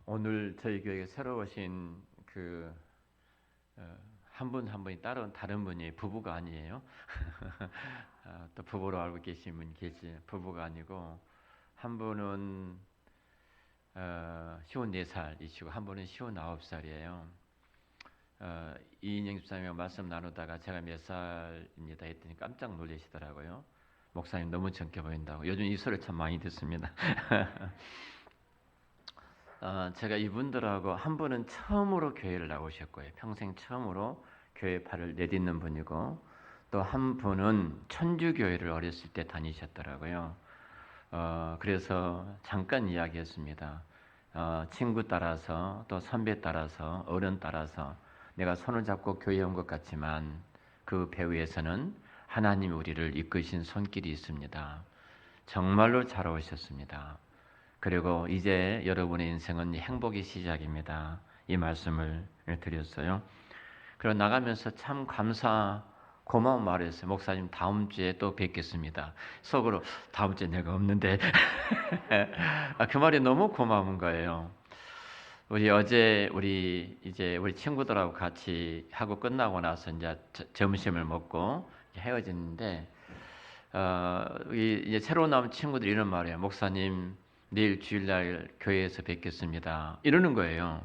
오늘 저희 교회에 새로 오신 한 분 한 분이 따로 다른 분이 부부가 아니에요. 또 부부로 알고 계신 분 계시 부부가 아니고 한 분은 54살이시고 한 분은 59살이에요. 이인영 집사님과 말씀 나누다가 제가 몇 살입니다 했더니 깜짝 놀라시더라고요. 목사님 너무 젊게 보인다고. 요즘 이 소리 참 많이 듣습니다. 제가 이분들하고 한 분은 처음으로 교회를 나오셨고요. 평생 처음으로 교회 발을 내딛는 분이고 또 한 분은 천주교회를 어렸을 때 다니셨더라고요. 그래서 잠깐 이야기했습니다. 친구 따라서 또 선배 따라서 어른 따라서 내가 손을 잡고 교회에 온 것 같지만 그 배후에서는 하나님이 우리를 이끄신 손길이 있습니다. 정말로 잘 오셨습니다. 그리고 이제 여러분의 인생은 행복의 시작입니다. 이 말씀을 드렸어요. 그리고 나가면서 참 고마운 말을 했어요. 목사님 다음 주에 또 뵙겠습니다. 속으로 다음 주에 내가 없는데 그 말이 너무 고마운 거예요. 우리 친구들하고 같이 하고 끝나고 나서 이제 점심을 먹고 헤어졌는데 이제 새로 나온 친구들이 이런 말이에요. 목사님 내일 주일날 교회에서 뵙겠습니다. 이러는 거예요.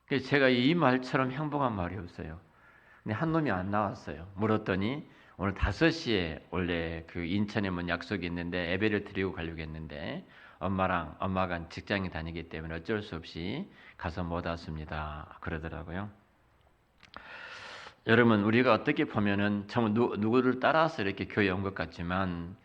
그래서 제가 이 말처럼 행복한 말이 없어요. 근데 한 놈이 안 나왔어요. 물었더니 오늘 5시에 원래 그 인천에 약속이 있는데 예배를 드리고 가려고 했는데 엄마가 직장에 다니기 때문에 어쩔 수 없이 가서 못 왔습니다. 그러더라고요. 여러분, 우리가 어떻게 보면은 정말 누구를 따라서 이렇게 교회에 온 것 같지만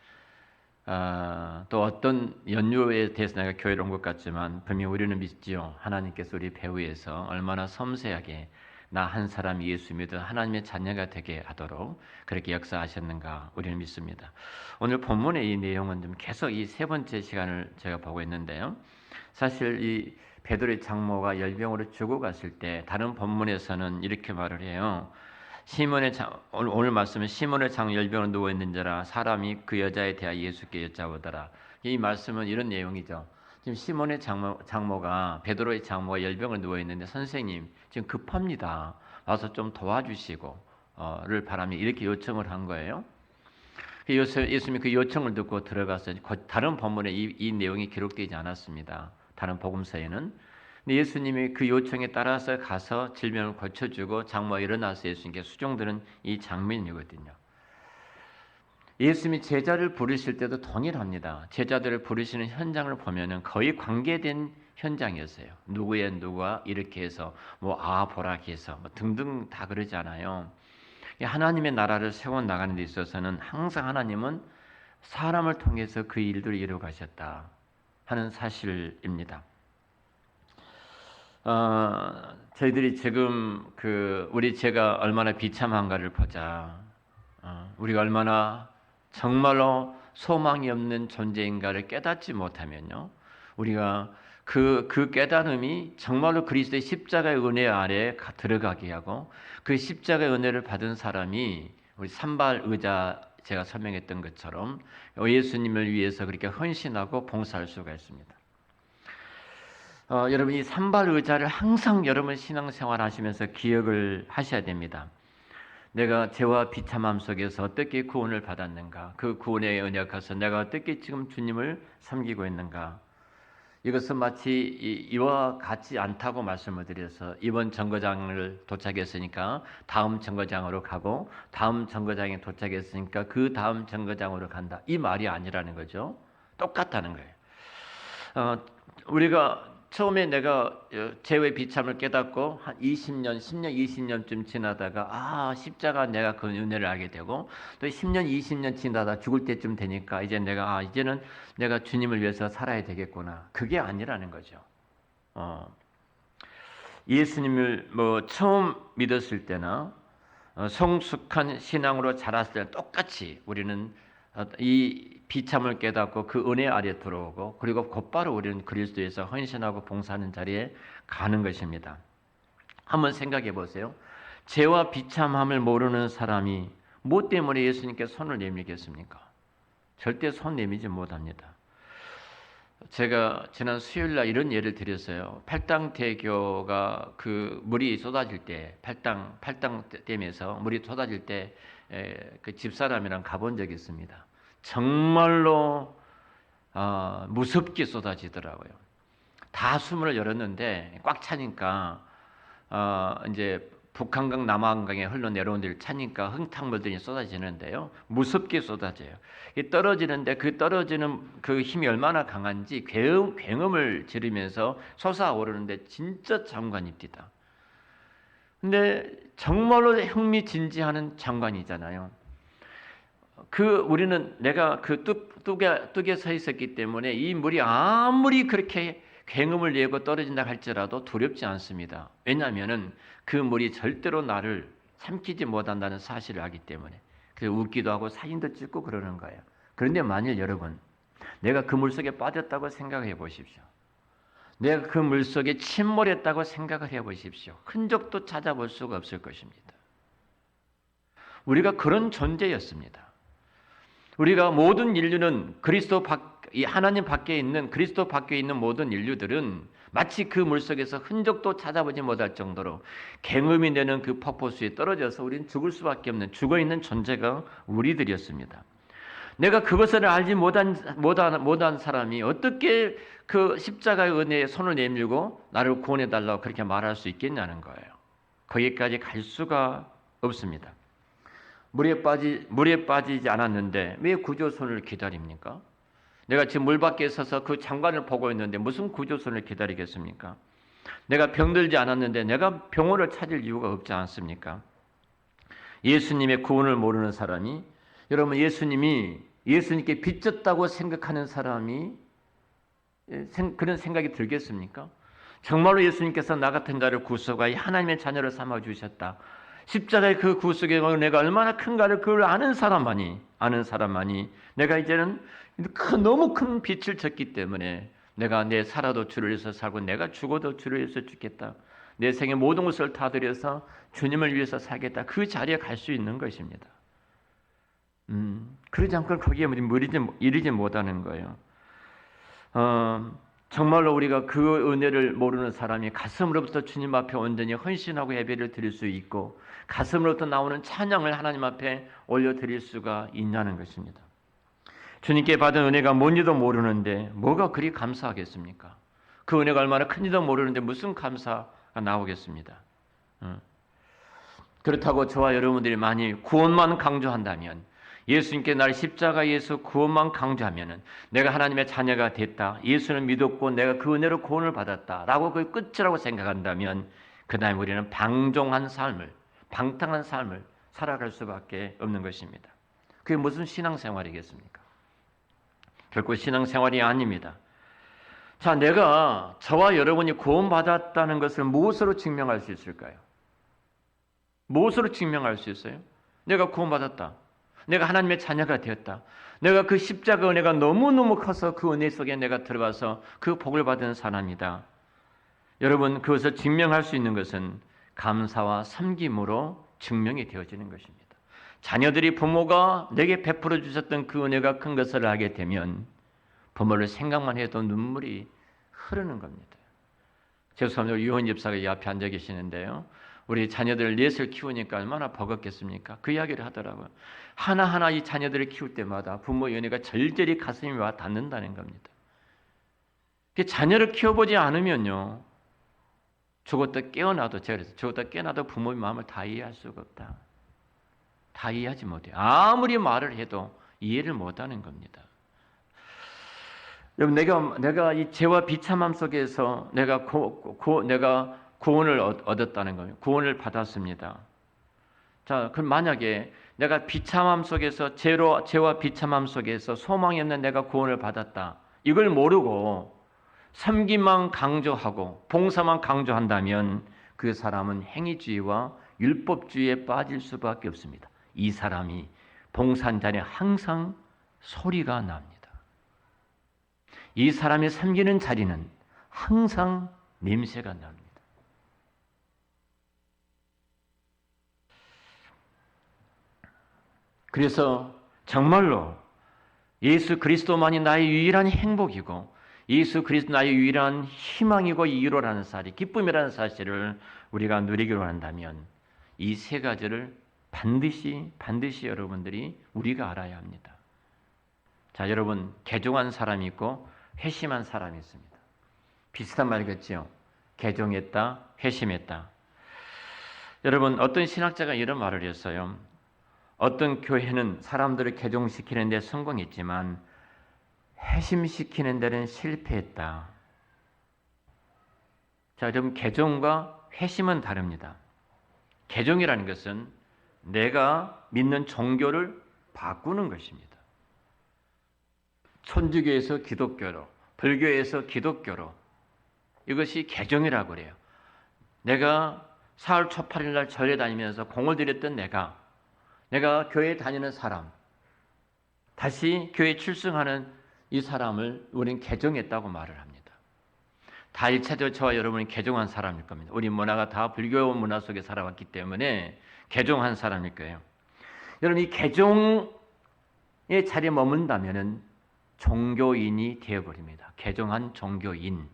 또 어떤 연유에 대해서 내가 교회를 온 것 같지만 분명히 우리는 믿지요. 하나님께서 우리 배후에서 얼마나 섬세하게 나 한 사람 예수 믿어 하나님의 자녀가 되게 하도록 그렇게 역사하셨는가 우리는 믿습니다. 오늘 본문의 이 내용은 좀 계속 이 세 번째 시간을 제가 보고 있는데요. 사실 이 베드로의 장모가 열병으로 죽어갔을 때 다른 본문에서는 이렇게 말을 해요. 오늘 말씀은 시몬의 장 열병으로 누워 있는 자라 사람이 그 여자에 대하여 예수께 여짜오더라. 이 말씀은 이런 내용이죠. 지금 시몬의 장모가 베드로의 장모가 열병을 누워 있는데 선생님 지금 급합니다. 와서 좀 도와주시고를 바라며 이렇게 요청을 한 거예요. 예수님이 그 요청을 듣고 들어가서 다른 본문에 이 내용이 기록되지 않았습니다. 다른 복음서에는. 근데 예수님이 그 요청에 따라서 가서 질병을 고쳐주고 장모가 일어나서 예수님께 수종드는 이 장면이거든요. 예수님이 제자를 부르실 때도 동일합니다. 제자들을 부르시는 현장을 보면은 거의 관계된 현장이었어요. 누가 이렇게 해서 보라기 해서 등등 다 그러잖아요. 하나님의 나라를 세워 나가는 데 있어서는 항상 하나님은 사람을 통해서 그 일들을 이루어 가셨다 하는 사실입니다. 저희들이 지금 제가 얼마나 비참한가를 보자. 우리가 얼마나 정말로 소망이 없는 존재인가를 깨닫지 못하면요, 우리가 그 깨달음이 정말로 그리스도의 십자가의 은혜 아래에 들어가게 하고 그 십자가의 은혜를 받은 사람이 우리 산발 의자 제가 설명했던 것처럼 예수님을 위해서 그렇게 헌신하고 봉사할 수가 있습니다. 여러분 이 산발 의자를 항상 여러분 신앙생활 하시면서 기억을 하셔야 됩니다. 내가 죄와 비참함 속에서 어떻게 구원을 받았는가, 그 구원의 은혜가서 내가 어떻게 지금 주님을 섬기고 있는가. 이것은 마치 이와 같지 않다고 말씀을 드려서 이번 정거장을 도착했으니까 다음 정거장으로 가고 다음 정거장에 도착했으니까 그 다음 정거장으로 간다, 이 말이 아니라는 거죠. 똑같다는 거예요. 우리가 처음에 내가 죄의 비참을 깨닫고 한 10년, 20년쯤 지나다가 십자가 내가 그 은혜를 알게 되고 또 10년, 20년 지나다 죽을 때쯤 되니까 이제는 내가 주님을 위해서 살아야 되겠구나. 그게 아니라는 거죠. 예수님을 처음 믿었을 때나 성숙한 신앙으로 자랐을 때 똑같이 우리는 이 비참을 깨닫고 그 은혜 아래 들어오고 그리고 곧바로 우리는 그리스도에서 헌신하고 봉사하는 자리에 가는 것입니다. 한번 생각해 보세요. 죄와 비참함을 모르는 사람이 뭐 때문에 예수님께 손을 내밀겠습니까? 절대 손 내밀지 못합니다. 제가 지난 수요일 날 이런 예를 드렸어요. 팔당대교가 그 물이 쏟아질 때, 팔당댐에서 물이 쏟아질 때 그 집사람이랑 가본 적이 있습니다. 정말로 무섭게 쏟아지더라고요. 다 수문을 열었는데 꽉 차니까 이제 북한강, 남한강에 흘러내려온 데를 차니까 흥탕물들이 쏟아지는데요. 무섭게 쏟아져요. 떨어지는데 그 떨어지는 그 힘이 얼마나 강한지 굉음을 지르면서 솟아오르는데 진짜 장관입니다. 근데 정말로 흥미진진하는 장관이잖아요. 우리는 내가 그 뚝에 서 있었기 때문에 이 물이 아무리 그렇게 굉음을 내고 떨어진다 할지라도 두렵지 않습니다. 왜냐하면은 그 물이 절대로 나를 삼키지 못한다는 사실을 알기 때문에. 그래서 웃기도 하고 사진도 찍고 그러는 거예요. 그런데 만일 여러분, 내가 그 물속에 빠졌다고 생각해 보십시오. 내가 그 물속에 침몰했다고 생각을 해 보십시오. 흔적도 찾아볼 수가 없을 것입니다. 우리가 그런 존재였습니다. 우리가 모든 인류는 하나님 밖에 있는 그리스도 밖에 있는 모든 인류들은 마치 그 물속에서 흔적도 찾아보지 못할 정도로 굉음이 되는 그 폭포수에 떨어져서 우리는 죽을 수밖에 없는 죽어있는 존재가 우리들이었습니다. 내가 그것을 알지 못한 사람이 어떻게 그 십자가의 은혜에 손을 내밀고 나를 구원해달라고 그렇게 말할 수 있겠냐는 거예요. 거기까지 갈 수가 없습니다. 물에 빠지지 않았는데 왜 구조선을 기다립니까? 내가 지금 물 밖에 서서 그 장관을 보고 있는데 무슨 구조선을 기다리겠습니까? 내가 병들지 않았는데 내가 병원을 찾을 이유가 없지 않습니까? 예수님의 구원을 모르는 사람이, 여러분 예수님께 빚졌다고 생각하는 사람이 그런 생각이 들겠습니까? 정말로 예수님께서 나 같은 자를 구속하여 하나님의 자녀를 삼아 주셨다. 십자가의 그 구속의 은혜가 얼마나 큰가를 그걸 아는 사람만이 내가 이제는 너무 큰 빛을 졌기 때문에 내가 내 살아도 주를 위해서 살고 내가 죽어도 주를 위해서 죽겠다. 내 생의 모든 것을 다 들여서 주님을 위해서 살겠다. 그 자리에 갈 수 있는 것입니다. 그러지 않고 거기에 이르지 못하는 거예요. 정말로 우리가 그 은혜를 모르는 사람이 가슴으로부터 주님 앞에 온전히 헌신하고 예배를 드릴 수 있고 가슴으로부터 나오는 찬양을 하나님 앞에 올려드릴 수가 있냐는 것입니다. 주님께 받은 은혜가 뭔지도 모르는데 뭐가 그리 감사하겠습니까? 그 은혜가 얼마나 큰지도 모르는데 무슨 감사가 나오겠습니다. 그렇다고 저와 여러분들이 많이 구원만 강조한다면, 예수님께 날 십자가에서 구원만 강조하면은 내가 하나님의 자녀가 됐다, 예수를 믿었고 내가 그 은혜로 구원을 받았다라고 그 끝이라고 생각한다면 그 다음에 우리는 방탕한 삶을 살아갈 수밖에 없는 것입니다. 그게 무슨 신앙생활이겠습니까? 결코 신앙생활이 아닙니다. 자, 내가 저와 여러분이 구원받았다는 것을 무엇으로 증명할 수 있을까요? 무엇으로 증명할 수 있어요? 내가 구원받았다. 내가 하나님의 자녀가 되었다. 내가 그 십자가 은혜가 너무너무 커서 그 은혜 속에 내가 들어가서 그 복을 받은 사람이다. 여러분, 그것을 증명할 수 있는 것은 감사와 섬김으로 증명이 되어지는 것입니다. 자녀들이 부모가 내게 베풀어 주셨던 그 은혜가 큰 것을 알게 되면 부모를 생각만 해도 눈물이 흐르는 겁니다. 죄송합니다. 유원 집사가 이 앞에 앉아 계시는데요. 우리 자녀들 넷을 키우니까 얼마나 버겁겠습니까? 그 이야기를 하더라고요. 하나하나 이 자녀들을 키울 때마다 부모의 은혜가 절절히 가슴이 와 닿는다는 겁니다. 자녀를 키워보지 않으면요, 죽었다 깨어나도, 제가 그래서 죽었다 깨어나도 부모의 마음을 다 이해할 수가 없다. 다 이해하지 못해요. 아무리 말을 해도 이해를 못하는 겁니다. 여러분, 내가 이 죄와 비참함 속에서 내가 구원을 얻었다는 거예요. 구원을 받았습니다. 자, 그럼 만약에 내가 비참함 속에서 죄와 비참함 속에서 소망이 없는 내가 구원을 받았다, 이걸 모르고 섬김만 강조하고 봉사만 강조한다면 그 사람은 행위주의와 율법주의에 빠질 수밖에 없습니다. 이 사람이 봉사한 자리에 항상 소리가 납니다. 이 사람이 섬기는 자리는 항상 냄새가 납니다. 그래서 정말로 예수 그리스도만이 나의 유일한 행복이고 예수 그리스도 나의 유일한 희망이고 이유라는 사실, 기쁨이라는 사실을 우리가 누리기로 한다면 이 세 가지를 반드시 여러분들이 우리가 알아야 합니다. 자, 여러분, 개종한 사람이 있고 회심한 사람이 있습니다. 비슷한 말이겠지요. 개종했다, 회심했다. 여러분, 어떤 신학자가 이런 말을 했어요. 어떤 교회는 사람들을 개종시키는 데 성공했지만 회심시키는 데는 실패했다. 자, 여러분, 개종과 회심은 다릅니다. 개종이라는 것은 내가 믿는 종교를 바꾸는 것입니다. 천주교에서 기독교로, 불교에서 기독교로, 이것이 개종이라고 그래요. 내가 사흘 초 8일 날 절에 다니면서 공을 들였던 내가 교회에 다니는 사람, 다시 교회에 출승하는 이 사람을 우리는 개종했다고 말을 합니다. 다 1차적으로 저와 여러분이 개종한 사람일 겁니다. 우리 문화가 다 불교 문화 속에 살아왔기 때문에 개종한 사람일 거예요. 여러분, 이 개종의 자리에 머문다면은 종교인이 되어버립니다. 개종한 종교인.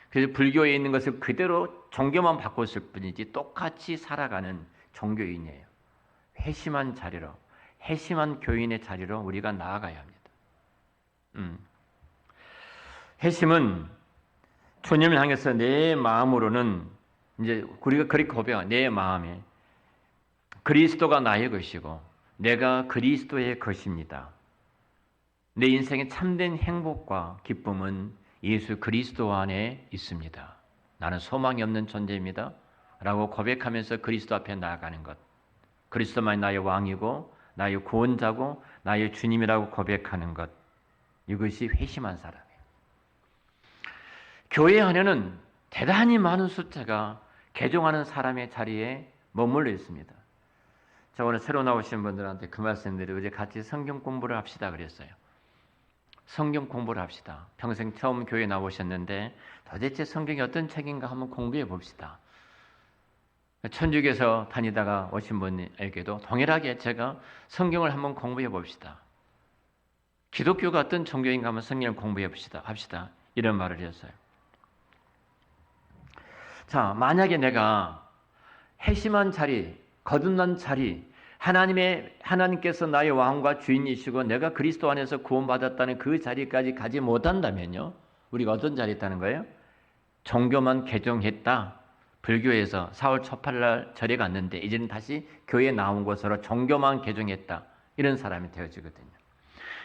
그래서 불교에 있는 것을 그대로 종교만 바꿨을 뿐이지 똑같이 살아가는 종교인이에요. 회심한 자리로, 회심한 교인의 자리로 우리가 나아가야 합니다. 회심은 주님을 향해서 내 마음으로는 이제 우리가 그렇게 고백하 내 마음에 그리스도가 나의 것이고 내가 그리스도의 것입니다. 내 인생의 참된 행복과 기쁨은 예수 그리스도 안에 있습니다. 나는 소망이 없는 존재입니다. 라고 고백하면서 그리스도 앞에 나아가는 것. 그리스도만이 나의 왕이고 나의 구원자고 나의 주님이라고 고백하는 것. 이것이 회심한 사람이에요. 교회 안에는 대단히 많은 숫자가 개종하는 사람의 자리에 머물러 있습니다. 저 오늘 새로 나오신 분들한테 그 말씀드리고 이제 같이 성경 공부를 합시다 그랬어요. 성경 공부를 합시다. 평생 처음 교회 나오셨는데 도대체 성경이 어떤 책인가 한번 공부해 봅시다. 천주교에서 다니다가 오신 분에게도 동일하게 제가 성경을 한번 공부해 봅시다. 기독교가 어떤 종교인가 한번 성경을 공부해 합시다. 이런 말을 했어요. 자, 만약에 내가 회심한 자리, 거듭난 자리, 하나님께서 나의 왕과 주인이시고 내가 그리스도 안에서 구원받았다는 그 자리까지 가지 못한다면요. 우리가 어떤 자리에 있다는 거예요? 종교만 개종했다. 불교에서 4월 첫 8일 절에 갔는데 이제는 다시 교회에 나온 것으로 종교만 개종했다. 이런 사람이 되어지거든요.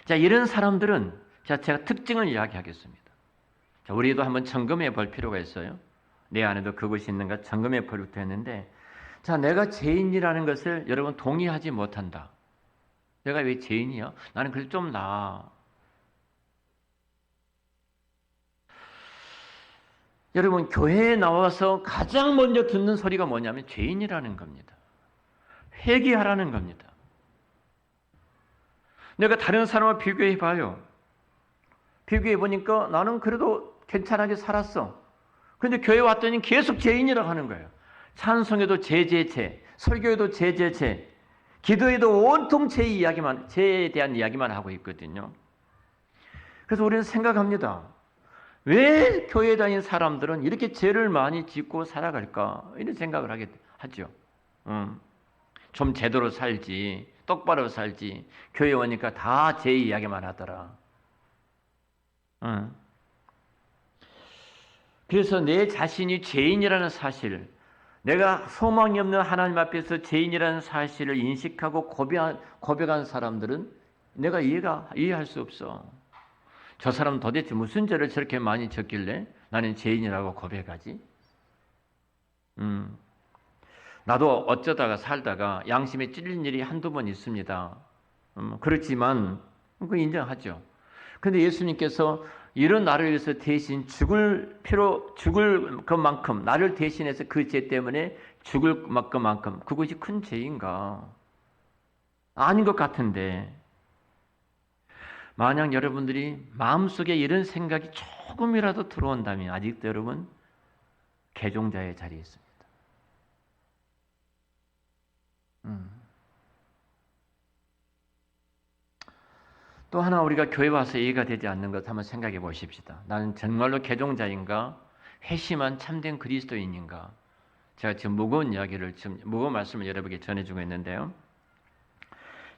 자, 이런 사람들은 제가 특징을 이야기하겠습니다. 자, 우리도 한번 점검해 볼 필요가 있어요. 내 안에도 그것이 있는가 점검해 볼 필요가 있는데 자, 내가 죄인이라는 것을 여러분 동의하지 못한다. 내가 왜 죄인이야? 나는 그래도 좀 나아. 여러분, 교회에 나와서 가장 먼저 듣는 소리가 뭐냐면 죄인이라는 겁니다. 회개하라는 겁니다. 내가 다른 사람과 비교해 봐요. 비교해 보니까 나는 그래도 괜찮게 살았어. 그런데 교회 왔더니 계속 죄인이라고 하는 거예요. 찬송에도 죄, 설교에도 죄, 기도에도 온통 죄에 대한 이야기만 하고 있거든요. 그래서 우리는 생각합니다. 왜 교회에 다니는 사람들은 이렇게 죄를 많이 짓고 살아갈까? 이런 생각을 하죠. 좀 제대로 살지, 똑바로 살지. 교회 오니까 다 죄 이야기만 하더라. 그래서 내 자신이 죄인이라는 사실, 내가 소망이 없는 하나님 앞에서 죄인이라는 사실을 인식하고 고백한 사람들은 내가 이해할 수 없어. 저 사람 도대체 무슨 죄를 저렇게 많이 졌길래 나는 죄인이라고 고백하지? 나도 어쩌다가 살다가 양심에 찔린 일이 한두 번 있습니다. 그렇지만 그거 인정하죠. 그런데 예수님께서 이런 나를 위해서 대신 죽을 것만큼 나를 대신해서 그 죄 때문에 죽을 것만큼 그것이 큰 죄인가? 아닌 것 같은데 만약 여러분들이 마음속에 이런 생각이 조금이라도 들어온다면 아직도 여러분 개종자의 자리에 있습니다. 또 하나 우리가 교회 와서 이해가 되지 않는 것 한번 생각해 보십시다. 나는 정말로 개종자인가? 회심한 참된 그리스도인인가? 제가 지금 무거운 이야기를 무거운 말씀을 여러분에게 전해주고 있는데요.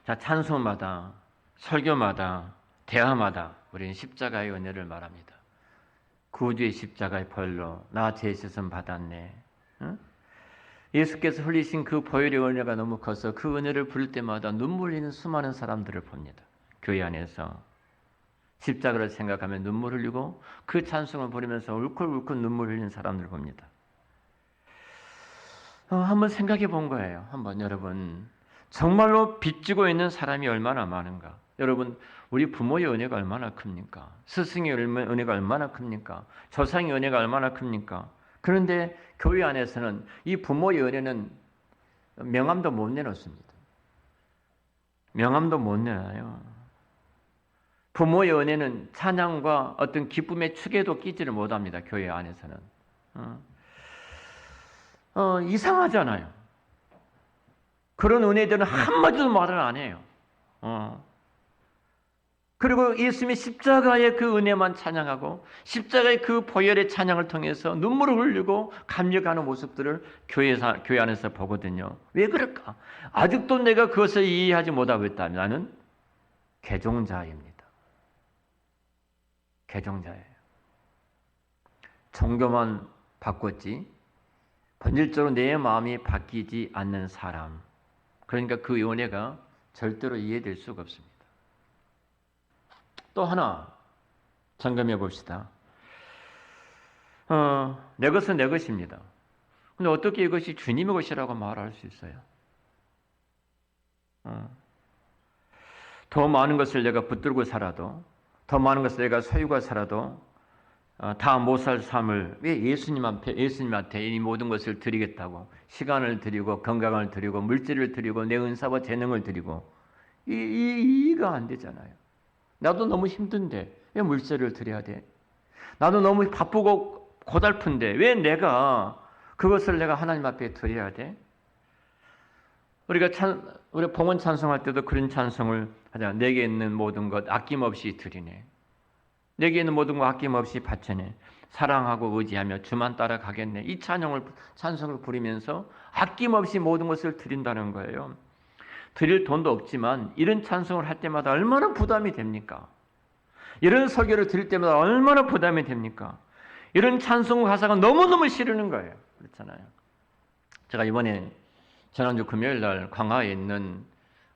자, 찬송마다 설교마다 대화마다 우리는 십자가의 은혜를 말합니다. 구주의 십자가의 벌로 나 죄시선 받았네. 응? 예수께서 흘리신 그 보혈의 은혜가 너무 커서 그 은혜를 부를 때마다 눈물 흘리는 수많은 사람들을 봅니다. 교회 안에서 십자가를 생각하면 눈물 흘리고 그 찬송을 부르면서 울컥울컥 눈물 흘리는 사람들을 봅니다. 한번 생각해 본 거예요. 한번 여러분 정말로 빚지고 있는 사람이 얼마나 많은가? 여러분 우리 부모의 은혜가 얼마나 큽니까? 스승의 은혜가 얼마나 큽니까? 조상의 은혜가 얼마나 큽니까? 그런데 교회 안에서는 이 부모의 은혜는 명함도 못 내놓습니다. 명함도 못 내놔요. 부모의 은혜는 찬양과 어떤 기쁨의 축에도 끼지를 못합니다. 교회 안에서는. 이상하잖아요. 그런 은혜들은 한마디도 말을 안 해요. 그리고 예수님의 십자가의 그 은혜만 찬양하고 십자가의 그 보혈의 찬양을 통해서 눈물을 흘리고 감격하는 모습들을 교회 안에서 보거든요. 왜 그럴까? 아직도 내가 그것을 이해하지 못하고 있다면 나는 개종자입니다. 개종자예요. 종교만 바꿨지 본질적으로 내 마음이 바뀌지 않는 사람. 그러니까 그 은혜가 절대로 이해될 수가 없습니다. 또 하나 점검해 봅시다. 내 것은 내 것입니다. 근데 어떻게 이것이 주님의 것이라고 말할 수 있어요? 더 많은 것을 내가 붙들고 살아도, 더 많은 것을 내가 소유가 살아도 다 못 살 삶을 왜 예수님한테 이 모든 것을 드리겠다고 시간을 드리고 건강을 드리고 물질을 드리고 내 은사와 재능을 드리고 이해가 안 되잖아요. 나도 너무 힘든데 왜 물질을 드려야 돼? 나도 너무 바쁘고 고달픈데 왜 그것을 내가 하나님 앞에 드려야 돼? 우리가 봉헌 찬송할 때도 그런 찬송을 하자. 내게 있는 모든 것 아낌없이 드리네. 내게 있는 모든 것 아낌없이 바치네. 사랑하고 의지하며 주만 따라가겠네. 이 찬송을 부르면서 아낌없이 모든 것을 드린다는 거예요. 드릴 돈도 없지만 이런 찬송을 할 때마다 얼마나 부담이 됩니까? 이런 설교를 드릴 때마다 얼마나 부담이 됩니까? 이런 찬송 가사가 너무너무 싫은 거예요. 그렇잖아요. 제가 이번에 지난주 금요일 날 광화에 있는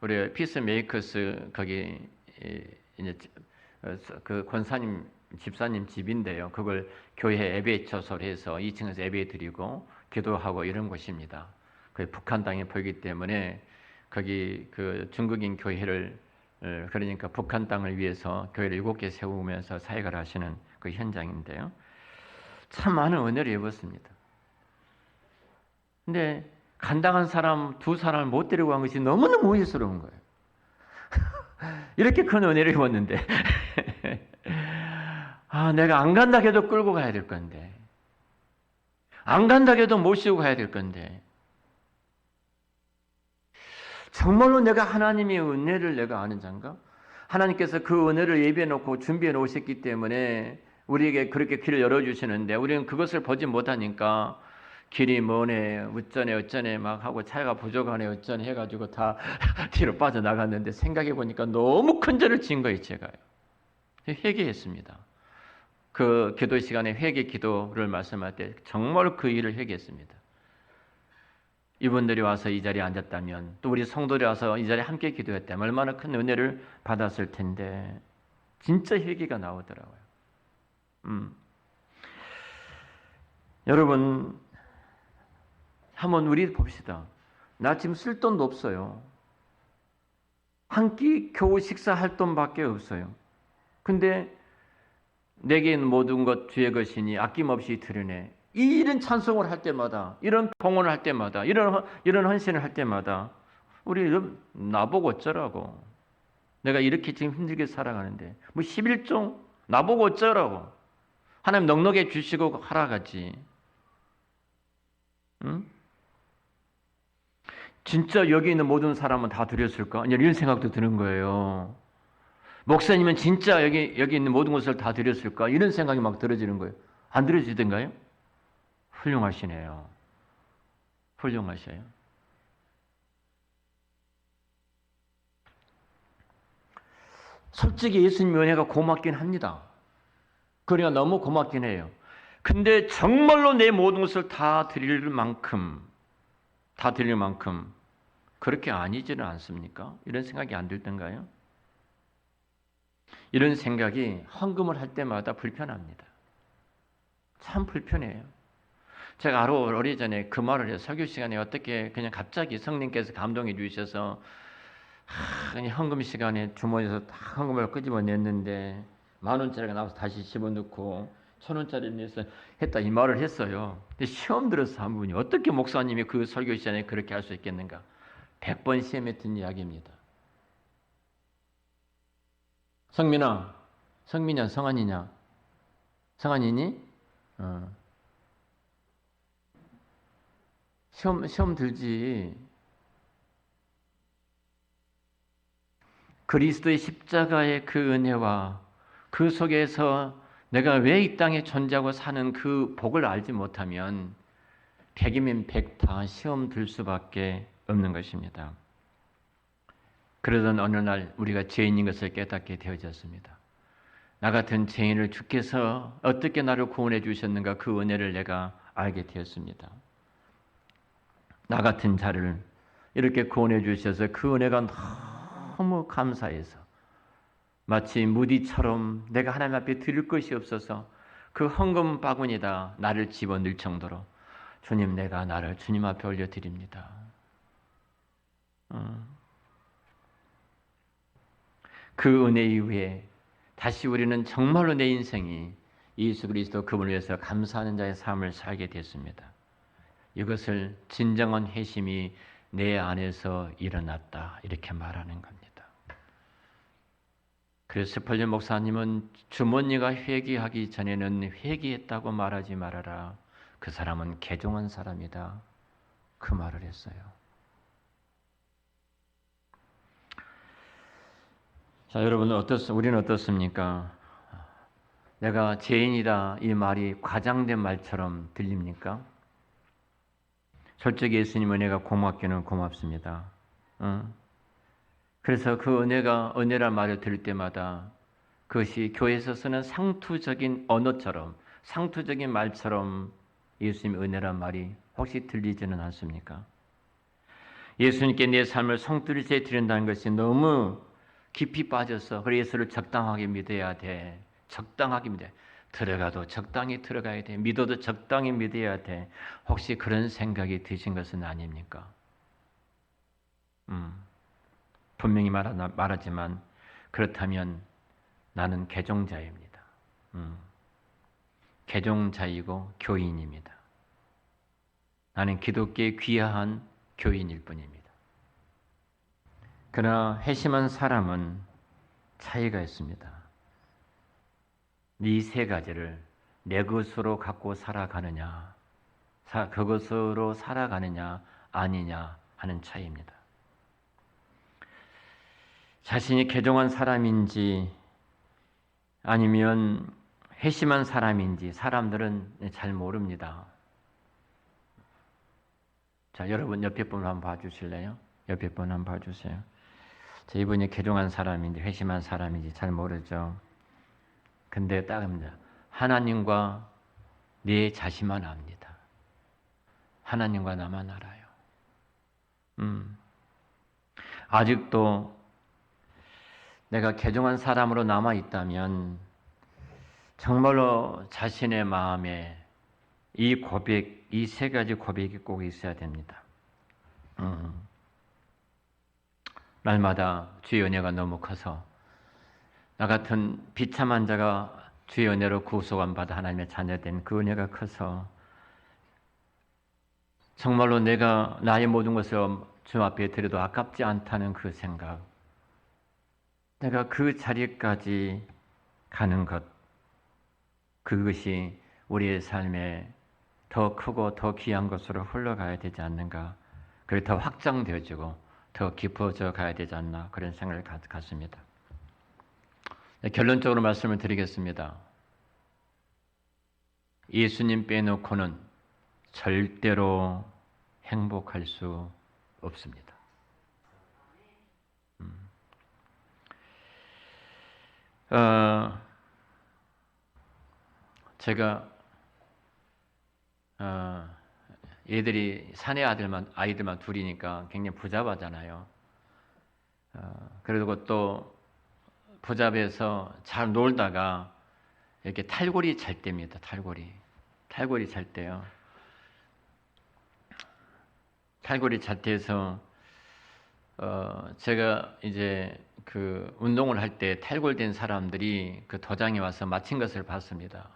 우리 피스메이커스 거기 이제 그 권사님 집사님 집인데요. 그걸 교회 예배 처소로 해서 2층에서 예배 드리고 기도하고 이런 곳입니다. 그 북한 땅에 보이기 때문에 거기 그 중국인 교회를 그러니까 북한 땅을 위해서 교회를 7개 세우면서 사역을 하시는 그 현장인데요. 참 많은 은혜를 입었습니다. 근데 간당한 사람 2사람을 못 데리고 간 것이 너무너무 후회스러운 거예요. 이렇게 큰 은혜를 입었는데 내가 안 간다 해도 끌고 가야 될 건데 안 간다 해도 모시고 가야 될 건데 정말로 내가 하나님의 은혜를 내가 아는 자인가? 하나님께서 그 은혜를 예비해 놓고 준비해 놓으셨기 때문에 우리에게 그렇게 길을 열어주시는데 우리는 그것을 보지 못하니까 길이 머네 어쩌네 막 하고 차가 부족하네 어쩌네 해가지고 다 뒤로 빠져나갔는데 생각해 보니까 너무 큰 죄를 지은 거예요. 제가요. 회개했습니다. 그 기도 시간에 회개 기도를 말씀할 때 정말 그 일을 회개했습니다. 이분들이 와서 이 자리에 앉았다면 또 우리 성도들이 와서 이 자리에 함께 기도했다면 얼마나 큰 은혜를 받았을 텐데 진짜 회개가 나오더라고요. 여러분 한번 우리 봅시다. 나 지금 쓸 돈도 없어요. 한 끼 겨우 식사할 돈밖에 없어요. 근데 내게 있는 모든 것 주의 것이니 아낌없이 드리네. 이런 찬송을 할 때마다, 이런 봉헌을 할 때마다, 이런 헌신을 할 때마다 우리 나보고 어쩌라고. 내가 이렇게 지금 힘들게 살아가는데 뭐 11종 나보고 어쩌라고. 하나님 넉넉해 주시고 하라 가지. 응? 진짜 여기 있는 모든 사람은 다 드렸을까? 이런 생각도 드는 거예요. 목사님은 진짜 여기 있는 모든 것을 다 드렸을까? 이런 생각이 막 들어지는 거예요. 안 들어지던가요? 훌륭하시네요. 훌륭하셔요. 솔직히 예수님 은혜가 고맙긴 합니다. 그러니까 너무 고맙긴 해요. 근데 정말로 내 모든 것을 다 드릴 만큼 그렇게 아니지는 않습니까? 이런 생각이 안 들던가요? 이런 생각이 헌금을 할 때마다 불편합니다. 참 불편해요. 제가 하루 오래전에 그 말을 해요. 설교 시간에 어떻게 그냥 갑자기 성령께서 감동해 주셔서 그냥 헌금 시간에 주머니에서 다 헌금을 끄집어냈는데 10,000원짜리가 나와서 다시 집어넣고 1,000원짜리 내서 했다 이 말을 했어요. 근데 시험 들어서 한 분이 어떻게 목사님이 그 설교 시간에 그렇게 할 수 있겠는가? 100번 시험에 든 이야기입니다. 성민아, 성민이야, 성환이냐? 성환이니? 시험 들지. 그리스도의 십자가의 그 은혜와 그 속에서 내가 왜 이 땅에 존재하고 사는 그 복을 알지 못하면 100이면 100 다 시험 들 수밖에 없는 것입니다. 그러던 어느 날 우리가 죄인인 것을 깨닫게 되어졌습니다. 나 같은 죄인을 주께서 어떻게 나를 구원해 주셨는가 그 은혜를 내가 알게 되었습니다. 나 같은 자를 이렇게 구원해 주셔서 그 은혜가 너무 감사해서 마치 무디처럼 내가 하나님 앞에 드릴 것이 없어서 그 헌금 바구니에다 나를 집어넣을 정도로 주님 내가 나를 주님 앞에 올려드립니다. 그 은혜 이후에 다시 우리는 정말로 내 인생이 예수 그리스도 그분을 위해서 감사하는 자의 삶을 살게 됐습니다. 이것을 진정한 회심이 내 안에서 일어났다 이렇게 말하는 겁니다. 그래서 스펄전 목사님은 주머니가 회개하기 전에는 회개했다고 말하지 말아라. 그 사람은 개종한 사람이다. 그 말을 했어요. 자, 여러분 우리는 어떻습니까? 내가 죄인이다 이 말이 과장된 말처럼 들립니까? 솔직히 예수님 은혜가 고맙기는 고맙습니다. 그래서 그 은혜란 말을 들을 때마다 그것이 교회에서 쓰는 상투적인 언어처럼 상투적인 말처럼 예수님 은혜란 말이 혹시 들리지는 않습니까? 예수님께 내 삶을 송두리째 드린다는 것이 너무 깊이 빠져서 그래서 예수를 적당하게 믿어야 돼. 적당하게 믿어야 돼. 들어가도 적당히 들어가야 돼. 믿어도 적당히 믿어야 돼. 혹시 그런 생각이 드신 것은 아닙니까? 분명히 말하지만 그렇다면 나는 개종자입니다. 개종자이고 교인입니다. 나는 기독교의 귀한 교인일 뿐입니다. 그러나 회심한 사람은 차이가 있습니다. 이 세 가지를 내 것으로 갖고 살아가느냐, 그것으로 살아가느냐 아니냐 하는 차이입니다. 자신이 개종한 사람인지 아니면 회심한 사람인지 사람들은 잘 모릅니다. 자, 여러분 옆에 분 한번 봐주실래요? 옆에 분 한번 봐주세요. 자, 이분이 개종한 사람인지 회심한 사람인지 잘 모르죠. 근데 딱입니다. 하나님과 내 자신만 압니다. 하나님과 나만 알아요. 아직도 내가 개종한 사람으로 남아 있다면 정말로 자신의 마음에 이 고백, 이 세 가지 고백이 꼭 있어야 됩니다. 날마다 주의 은혜가 너무 커서 나 같은 비참한 자가 주의 은혜로 구속을 받아 하나님의 자녀된 그 은혜가 커서 정말로 내가 나의 모든 것을 주 앞에 드려도 아깝지 않다는 그 생각, 내가 그 자리까지 가는 것, 그것이 우리의 삶에 더 크고 더 귀한 것으로 흘러가야 되지 않는가, 그리고 더 확장되어지고 더 깊어져 가야 되지 않나 그런 생각을 갖습니다. 결론적으로 말씀을 드리겠습니다. 예수님 빼놓고는 절대로 행복할 수 없습니다. 제가 얘들이 사내 아이들만 둘이니까 굉장히 부잡하잖아요. 그리고 또 부잡해서 잘 놀다가 이렇게 탈골이 잘 때입니다. 탈골이 잘 때요. 탈골이 잘 때에서 제가 이제 그 운동을 할 때 탈골된 사람들이 그 도장에 와서 맞힌 것을 봤습니다.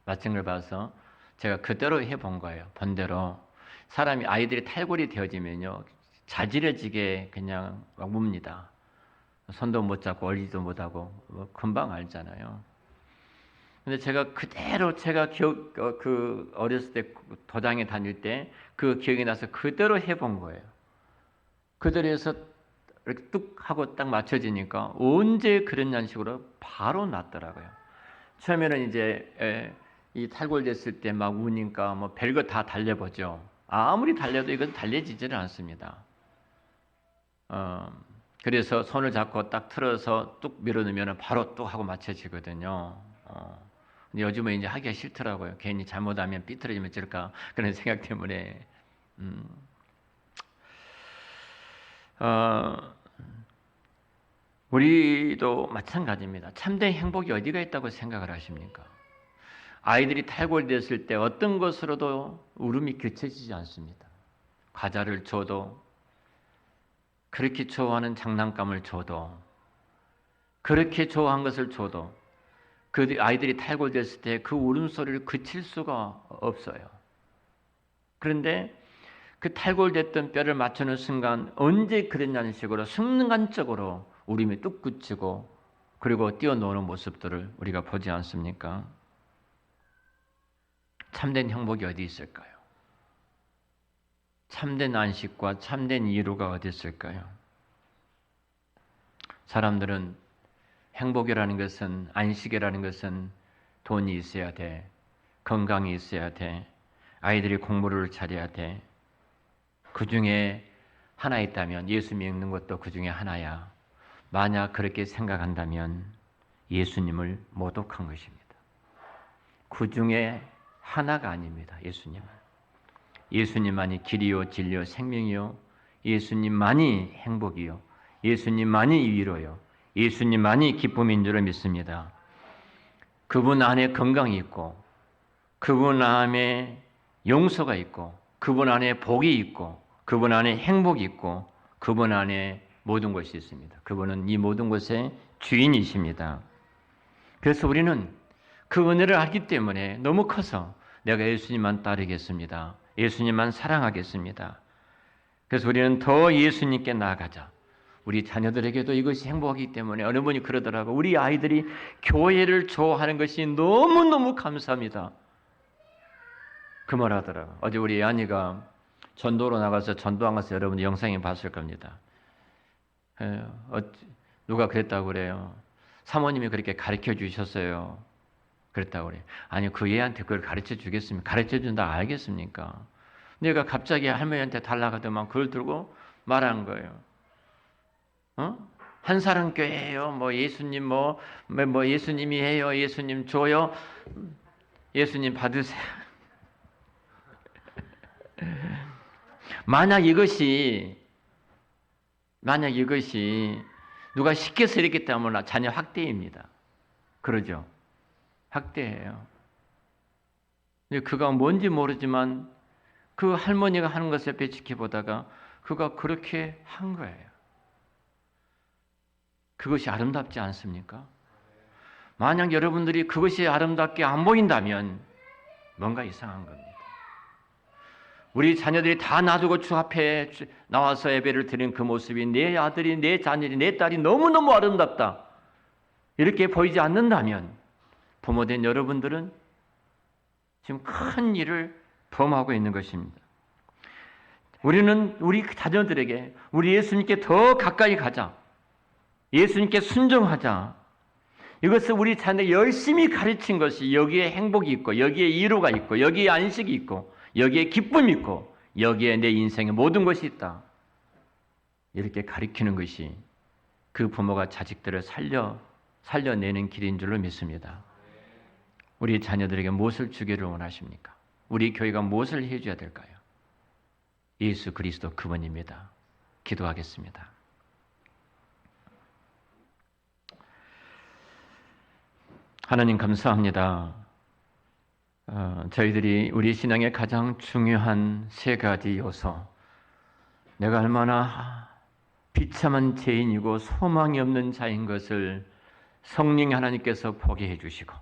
맞힌 걸 봐서 제가 그대로 해본 거예요. 본대로. 아이들이 탈골이 되어지면요, 자지러지게 그냥 막 웁니다. 손도 못 잡고 얼리지도 못하고 금방 알잖아요. 근데 제가 그대로 그 어렸을 때 도장에 다닐 때 그 기억이 나서 그대로 해본 거예요. 그대로 해서 이렇게 뚝 하고 딱 맞춰지니까 언제 그런 양식으로 바로 낫더라고요. 처음에는 이제 이 탈골됐을 때 막 우니까 뭐 별거 다 달려보죠. 아무리 달려도 이건 달려지지는 않습니다. 그래서 손을 잡고 딱 틀어서 뚝 밀어넣으면 바로 뚝 하고 맞춰지거든요. 근데 요즘은 이제 하기가 싫더라고요. 괜히 잘못하면 삐뚤어지면 어쩔까 그런 생각 때문에. 우리도 마찬가지입니다. 참된 행복이 어디가 있다고 생각을 하십니까? 아이들이 탈골됐을 때 어떤 것으로도 울음이 그쳐지지 않습니다. 과자를 줘도, 그렇게 좋아하는 장난감을 줘도, 그렇게 좋아한 것을 줘도 그 아이들이 탈골됐을 때 그 울음소리를 그칠 수가 없어요. 그런데 그 탈골됐던 뼈를 맞추는 순간 언제 그랬냐는 식으로 순간적으로 울음이 뚝 그치고 그리고 뛰어노는 모습들을 우리가 보지 않습니까? 참된 행복이 어디 있을까요? 참된 안식과 참된 위로가 어디 있을까요? 사람들은 행복이라는 것은, 안식이라는 것은 돈이 있어야 돼, 건강이 있어야 돼, 아이들이 공부를 잘해야 돼, 그 중에 하나 있다면 예수 믿는 것도 그 중에 하나야. 만약 그렇게 생각한다면 예수님을 모독한 것입니다. 그 중에 하나가 아닙니다. 예수님만이 길이요 진리요 생명이요, 예수님만이 행복이요, 예수님만이 위로요, 예수님만이 기쁨인 줄 믿습니다. 그분 안에 건강이 있고, 그분 안에 용서가 있고, 그분 안에 복이 있고, 그분 안에 행복이 있고, 그분 안에 모든 것이 있습니다. 그분은 이 모든 것의 주인이십니다. 그래서 우리는 그 은혜를 알기 때문에 너무 커서 내가 예수님만 따르겠습니다. 예수님만 사랑하겠습니다. 그래서 우리는 더 예수님께 나아가자. 우리 자녀들에게도 이것이 행복하기 때문에 어느 분이 그러더라고. 우리 아이들이 교회를 좋아하는 것이 너무너무 감사합니다. 그 말 하더라고. 어제 우리 아니가 전도로 나가서 전도한 것을 여러분들 영상에 봤을 겁니다. 누가 그랬다고 그래요. 사모님이 그렇게 가르쳐 주셨어요. 그랬다고 그래요. 아니, 그 애한테 그걸 가르쳐 주겠습니까? 가르쳐 준다 알겠습니까? 내가 갑자기 할머니한테 달라가더만 그걸 들고 말한 거예요. 한사람 교회예요. 뭐 예수님 뭐 예수님이 해요. 예수님 줘요. 예수님 받으세요. 만약 이것이 누가 시켜서 이렇게 때문에 자녀 학대입니다. 그러죠? 학대예요. 그가 뭔지 모르지만 그 할머니가 하는 것을 옆에 지켜보다가 그가 그렇게 한 거예요. 그것이 아름답지 않습니까? 만약 여러분들이 그것이 아름답게 안 보인다면 뭔가 이상한 겁니다. 우리 자녀들이 다 놔두고 주 앞에 나와서 예배를 드리는 그 모습이 내 아들이, 내 자녀이, 내 딸이 너무너무 아름답다, 이렇게 보이지 않는다면 부모된 여러분들은 지금 큰 일을 범하고 있는 것입니다. 우리는 우리 자녀들에게 우리 예수님께 더 가까이 가자, 예수님께 순종하자, 이것을 우리 자녀 열심히 가르친 것이 여기에 행복이 있고 여기에 이루가 있고 여기에 안식이 있고 여기에 기쁨이 있고 여기에 내 인생의 모든 것이 있다. 이렇게 가르치는 것이 그 부모가 자식들을 살려내는 길인 줄로 믿습니다. 우리 자녀들에게 무엇을 주기를 원하십니까? 우리 교회가 무엇을 해줘야 될까요? 예수 그리스도 그분입니다. 기도하겠습니다. 하나님 감사합니다. 저희들이 우리 신앙의 가장 중요한 세 가지 요소, 내가 얼마나 비참한 죄인이고 소망이 없는 자인 것을 성령 하나님께서 보게 해주시고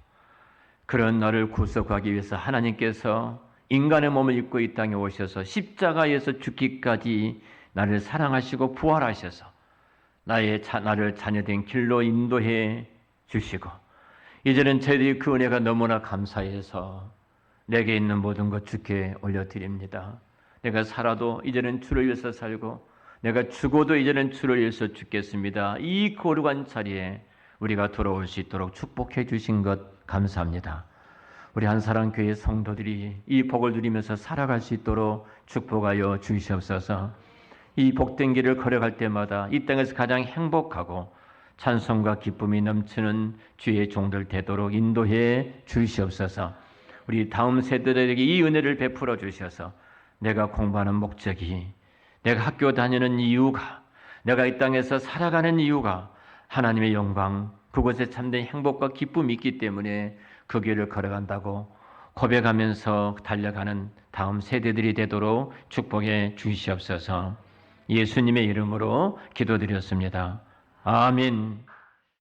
그런 나를 구속하기 위해서 하나님께서 인간의 몸을 입고 이 땅에 오셔서 십자가에서 죽기까지 나를 사랑하시고 부활하셔서 나를 자녀된 길로 인도해 주시고 이제는 저희들이 그 은혜가 너무나 감사해서 내게 있는 모든 것 주께 올려드립니다. 내가 살아도 이제는 주를 위해서 살고 내가 죽어도 이제는 주를 위해서 죽겠습니다. 이 거룩한 자리에 우리가 돌아올 수 있도록 축복해 주신 것 감사합니다. 우리 한사랑교회 성도들이 이 복을 누리면서 살아갈 수 있도록 축복하여 주시옵소서. 이 복된 길을 걸어갈 때마다 이 땅에서 가장 행복하고 찬송과 기쁨이 넘치는 주의 종들 되도록 인도해 주시옵소서. 우리 다음 세대들에게 이 은혜를 베풀어 주셔서 내가 공부하는 목적이, 내가 학교 다니는 이유가, 내가 이 땅에서 살아가는 이유가 하나님의 영광, 그곳에 참된 행복과 기쁨이 있기 때문에 그 길을 걸어간다고 고백하면서 달려가는 다음 세대들이 되도록 축복해 주시옵소서. 예수님의 이름으로 기도드렸습니다. 아멘.